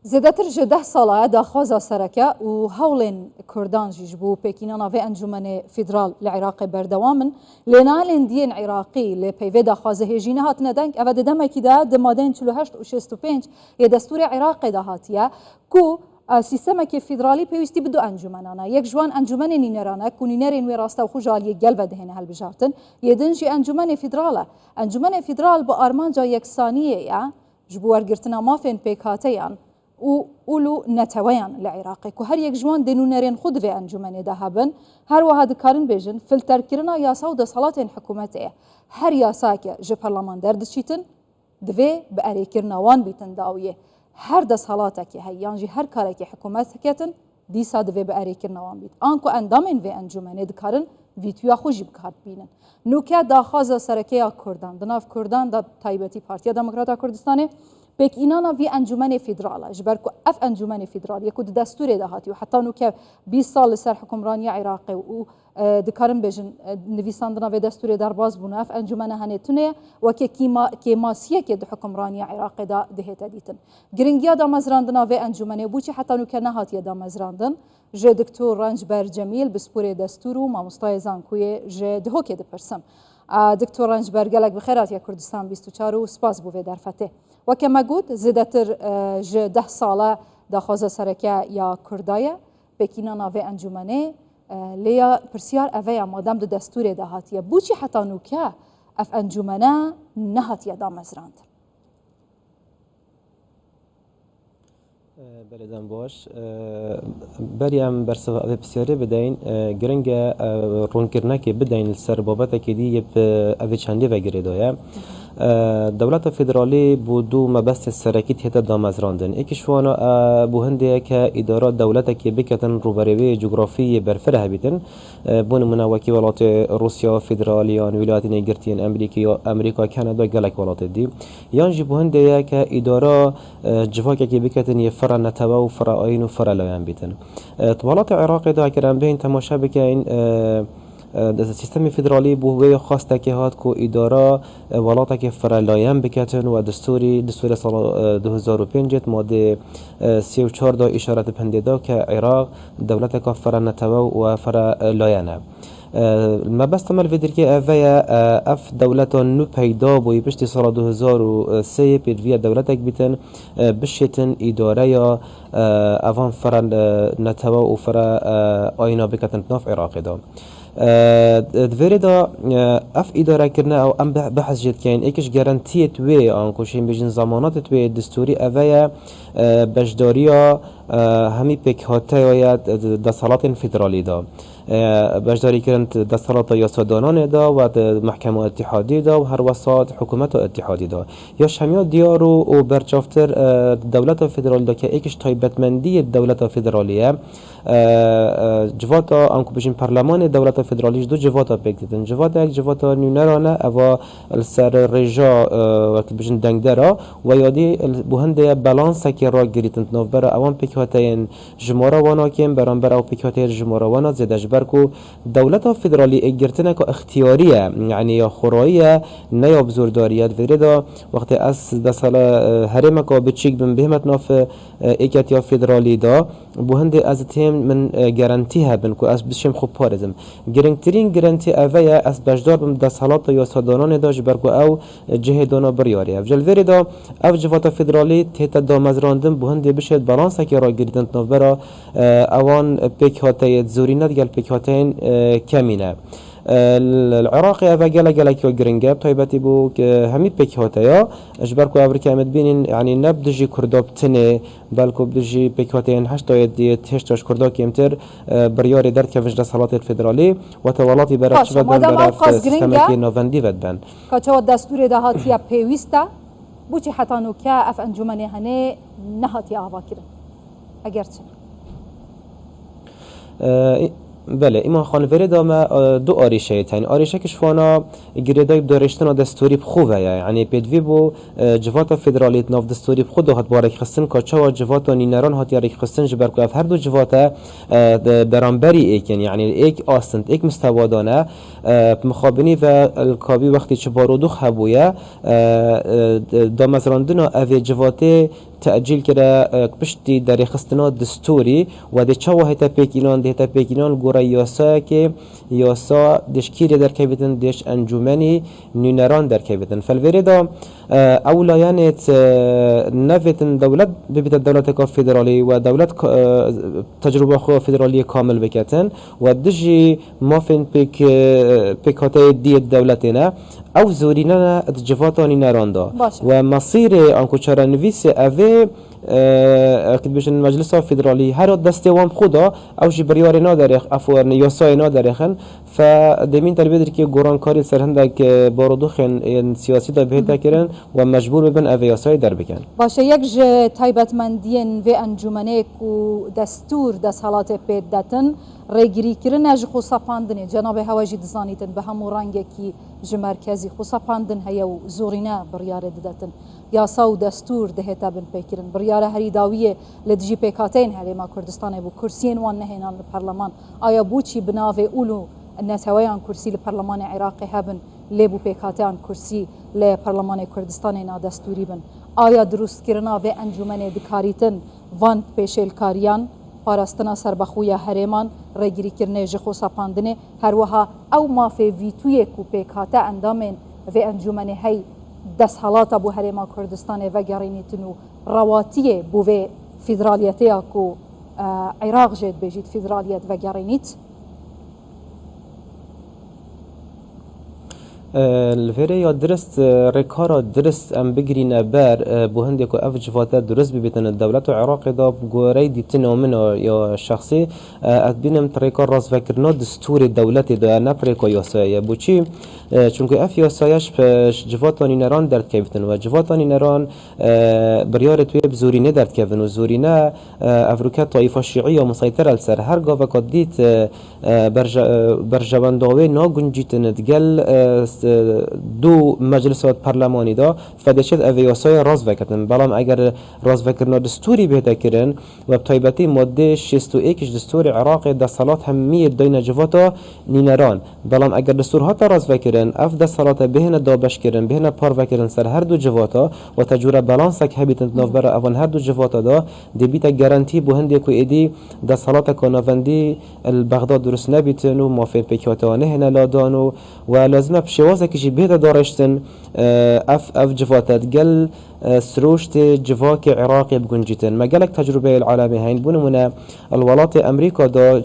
زیادتر جده ساله داخوازا سرکه و هولین کردان جبو پکینانا و انجمن فدرال لعراق بردوامن لنالن دین عراقی لپیوه داخوازه هجینه هات ندنگ او دمکی ده دمادن 48 و 65 یه دستور عراق ده هاتیه کو سیستم که فدرالی پیوستی بدو انجمنانه یک جوان انجمن نینرانه کو نینرین و راسته و خوشحالی گل دهنه هل بجارتن یه دنجی انجمن فدراله انجمن فدرال با آرمانجا یکسانیه یا جبو ارگرتنا مافین پیکاتیان و اولو نتویان لعراقی که هر یک جوان دنونرین خود و انجمن دهبن هر واحد کارن بیجن فلتر کرنا یاسا و دسالات حکومته هر یاسا که جه پارلمان درد چیتن دوی به اری کرناوان بیتن داویه هر دسالات که هیان جی هر کاری که حکومت کتن دیسا دوی به اری کرناوان بیت آنکو اندامن و انجمن دکارن ویتویا خوشی بکارت بینن نوکه داخواز سرکه کردان دناف کردان دا تایبتی پارتیا دموکراتا کردستانه بک اینانا وی انجمن فدراله جبر کو اف انجمن فدرال یکود دستور دهاتی و حتی نو که 20 سال سر حکمرانی عراق و دکارن بجن نویساندنا و دستور درباز بونه اف انجمن هنتونه و که کیماسیه که حکمرانی عراق دا دهت دیتن گرینگیا دا مزراندنا و انجمن بوچی حتی نو که نهاتی دا مزراندن ج دکتور رنجبر جمیل بسپور دستور و مامستای زانکوی ج دهو که دپرسم دکتور رنجبر گلک بخیرات یا کردستان 24 و سپاس بوده در فتح و کما گوت زیادتر ج 10 ساله داخواز سرکه یا کردایه بکینانا و انجمنه لیا پرسیار اویا مادام دو دستور دهاتیه بوچی حتی نوکه اف انجمنه نهاتیه دا مزراند بلدان باش بریم برسوا او بسیاری بدین گرنگ رونکرنه که بدین سر بابت که دی او چندی و گریدایه دولت فدرالی بودو مبست سرکی تیتا دامزراندن ایکش وانا بو هنده که ادارات دولت که بکتن روبروی جغرافی برفره هبیتن بون منوکی ولات روسیا فدرالیان ولایت نگرتین امریکا کانادا گلک ولات دی یانجی بو هنده که ادارا جواک که بکتن یه فرا نتوا و فرا آین و فرا لایان بیتن طوالات عراق دا کرن بین تماشا بکن سیستم فدرالی بوی خواسته که هات کو اداره ولاتا که فرالایان بکتن و دستور سال 2005 ماده 34 دا اشارت پنده دا که عراق دولت که فرانتوا و فرالایانه ما بس تمل فيدر كي أفيا أف دولة نو پیدا بوي بشتي سال 2003 بيدويا دولتك بيتن بشتن إدارة يا أفان فرا نتوا و فرا آينا بكتن ناف عراق دا دوره دا اف اداره کرنه او ام بحث جد کن ایکش گارانتی توی آنکوشین بجن زمانات توی دستوری اوه بجداریا همی پکهاته یا دستالات فدرالی دا بجداری کرند دستالات یاسادانان دا و محکمه اتحادی دا و هر وسط حکومت اتحادی دا یا شمیات دیارو و برچافتر دولت فدرالی دا که ایکش تایبتمندی دولت فدرالیه جواتا آنکو بجن پارلمان دولت فدرالیش دو جواتا بگیدن جواتا یک جواتا نیونرانه اوا سر رجا وقت بجن دنگدرا و یادی بوهنده بالانس که را گریتن نوبر اوان پکیوتین جمهورا وانا کم برانبر او پکیوتین جمهورا وانا زدش برکو دولت فدرالی اگرتنه که اختیاریه یعنی یا خوراییه نه یا بزرگداریت ویردا وقتی از دسال هرم که بچیک بم بهمت ناف ایکتیا فدرالی دا بوهنده از تیم من گارانتی هبن که از بشم خوب پارزم گرنگترین گارانتی اوه از بجدار بم دستالات یا سادانان داش برکو او جهدانا بریاری افجل ویردا او جوات فدرالی تیتا دامزراندن بوهنده بشد بالانس که را گریدن نوبرا اوان پیکهاته زورینت گل پیکهاتین کمینه العراق اوه گله که گرنگه طایبتی بو که همی پیکهاته یا اجبر کو افریقا امد بینین یعنی نبدجی کردابتنه بلکو بدجی پیکهاتین هشتاش کردا کمتر بریاری در که وجد صلات الفدرالی و توالاتی برای شود برای سیستمی که نوندی ود بند که دستور دهاتی پیوسته بوچی حتی نوکه اف انجمن هنه نهاتی آوا کرن اگر چه بله ایمان خانوری دام دو آریشه تین آریشه که شوانا گریدای دارشتن دستوری بخوبه یعنی پیدوی بو جوات فدرالیت ناف دستوری بخود هات بارک خستن کاچا و جوات و نینران هات یاریک خستن جبر که هر دو جوات برانبری ایک یعنی ایک آستند ایک مستوادانه مخابنی و الکابی وقتی چه بارودو خبویه دامزراندن اوی جوات تأجيل كده بشتي داري خستنا دستوري ودي تشوه هتا بيكينان دي هتا بيكينان غورا ياسا كي ياسا ديش كيري در كيبتن ديش انجومني نينران در كيبتن فالفيريدا اولا يعني نفتن دولت ببيت الدولة كفيدرالي ودولت تجربة خو فيدرالية كامل بكتن ودجي مافن بيك هاتي دي دولتنا او زورينا جفاتاني نراندا ومصير انكو چرا نویس اوه اكيد بيش المجلس الفيدرالي هر دسته وام خدا او جي بريار نادرخ افور ياساي نادرخن فدمين تربيدر كي غوران كاري سرهندك بارودوخن سياسي دا بهتا كرن ومجبور ببن اوه ياساي در بكن باشه یک ج تایبت مندین و انجمنک و دستور دست حالات پید داتن ریگیری کرن اج خوصا پاندنه جناب هواجی دزانیتن به همو رنگه کی ج مرکزی خوصا پاندن هیا و زورینا بریاره داتن یاسا و دستور دهتا بن پیکرن بریاره هری داویه لدجی پیکاتین هلی ما کردستان بو کرسین وان نهینان الپرلمان آیا بوچی بناوه اولو النتویان کرسی الپرلمان عراقی هبن لبو پیکاتان کرسی لپرلمان کردستان نا دستوری بن آیا درست کرنا و انجمن دکاریتن وان پیشل کاریان پاراستنا سربخویا هرمان ریگیری کرنه جخو سپاندنه هر وها او ما فی ویتوی کو پیکاتا اندامن و انجمن هی دست حالات بو هرما کردستان و گرینیتنو رواتیه بو و فدرالیته کو عراق جد بجید فدرالیت و گرینیت الفيري يا درست ركارا درست ام بجرينا بار بوهندي كو اف جفاتا درست ببيتن الدولة العراق دا بغوري دي تنومنا يا شخصي ادبينم تريكا راس فكرنا دستور الدولة دا نبريكا ياسايا بوچي چونكو اف ياساياش جفاتاني نران درد كيفتن و جفاتاني نران بريار توي بزورينه درد كيفتن و زورينه افروكا طائفة شيعية مسيطرة لسر هر قاوة قد ديت برجوانداوي نا گنجيتن دقل دو مجلسات پارلمانی دا فدشت اویاسای راز وکتن بلام اگر راز وکرنا دستوری بهتا کرن و بطایبتی ماده 61 دستور عراق دستالات همیه دین جواتا نینران بلام اگر دستور هاتا راز وکرن اف دستالات بهن دابش کرن بهن پار وکرن سر هر دو جواتا و تجوره بالانسک هبیتن نوبر اوان هر دو جواتا دا دبیتا گارانتی بو هندی کو ایدی دستالات کانوندی البغداد درست نبیتن و مافین پیکاتانه هنه لادانو و لازمه بشوازه کشی بهتا دارشتن اف جفاتات قل سروشت جفاك عراقي بگنجتن ما قالك تجربة العالمي هين بونمنا الولايات امريكا دا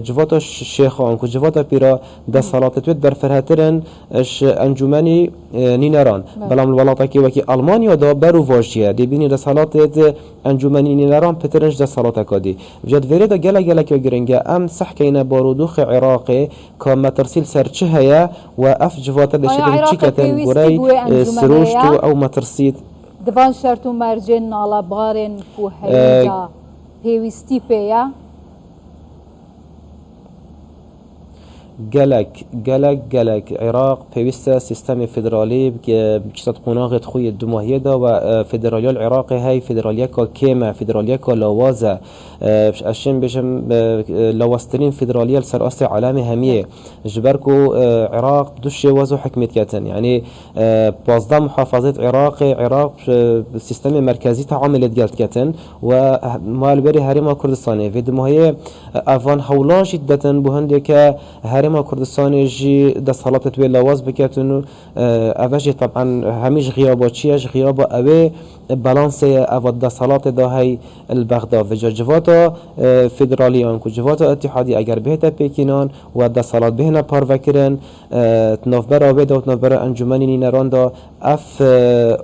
جفاتا شيخان كو جفاتا بيرا دا صلاة تويت برفرهترن اش انجمني نينران بلام الولايات كي وكي المانيا دا برو واجيه دي بيني دا صلاة انجمني نينران بترنج دا صلاة كادي جد فريد قالك وگرنگا ام صح كينا بارودوخ عراقي كما ترسيل سرچهيا واف جفاتا دشتن چيكتن غوري سروشتو او ما ترسيد دوان شرط و مرجع نالا بارن کو هیجا پیوستی پیا جلك عراق بيوستا سيستم فيدرالي بكتات قناغت خوي الدماهية دا و فيدراليا العراقي هاي فيدراليا كيما فيدراليا لوازا اشين بيشم لواسترين فيدراليا لسر أصل عالمي همية جبركو عراق دوش وازو حكمت كاتن يعني بازدا محافظة عراق سيستم مركزي تعاملت قالت كاتن ومال بري هرما كردستاني في دماهية افان حولا جدة بهندك هرما كردستان جي دست حالات توی لواز بکتن اوجی طبعا همیش غیابا چیش غیابا اوه بالانس او دست حالات دا هی البغداد و جواتا فدرالیان کو جواتا اتحادی اگر بهتا پیکینان و دست حالات بهنا پار وکرن تنافبر آوه دا و تنافبر انجمنی نینران دا اف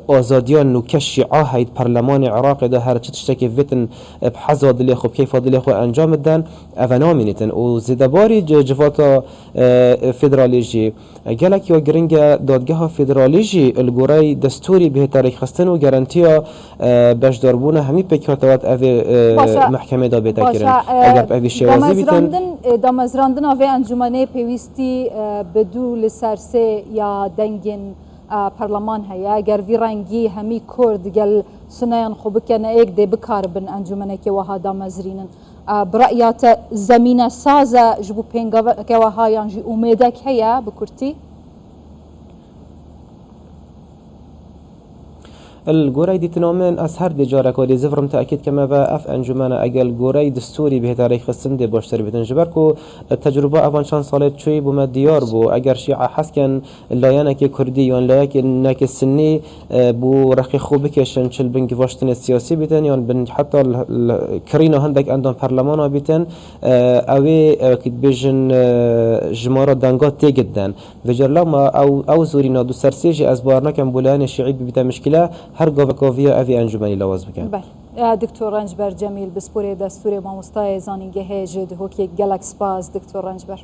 آزادیان نو کشیعا هید پرلمان عراق دا هر چه تشتکی ویتن بحزا دلی خوب کیفا دلی خوب انجام دن اونا مینیتن و زیدباری جواتا فدرالیجی گلک یا گرنگ دادگاه فدرالیجی الگورای دستوری به تاریخ خستن و گارانتیا بشداربون همی پکاتوات او محکمه دا بیتا کرن اگر اوی شوازی بیتن دامزراندن اوی انجمنه پیوستی بدو لسرسه یا دنگین پارلمان هيا اگر وی رنگی همی کرد گل سنیان خوب کنه ایک دی بکار بن انجمنه که وها دامزرینن برأيات زمينة سازة جبو بينغا كواها ينجي أميدك هيا بكرتي الجوري دي تنومن أسهر دي جارك ودي زفرم تأكيد كما با أف أنجمنا أجل جوري دستوري به تاريخ السند باشتر بتنجبركو التجربة أفان شان صالت شوي بما ديار بو أجر شيعة حسكن لايانا كي كردي يون لايك السني بو رقي خوبك شن شل بنك واشتن السياسي بتن يون بن حتى كرينا هندك عندهم برلمان بتن أوي كد بيجن جمارة دانغات تيجدن وجرلا ما أو زورينا دو سرسيجي أزبارنا كم بولان الشعيب بتا مشكلة هر قوفيا أفي أنجمني لواز بكن. بله دكتور رنجبر جميل بسپوری دستور ماموستای زانینگه جد هوکی گلکس باز دكتور رنجبر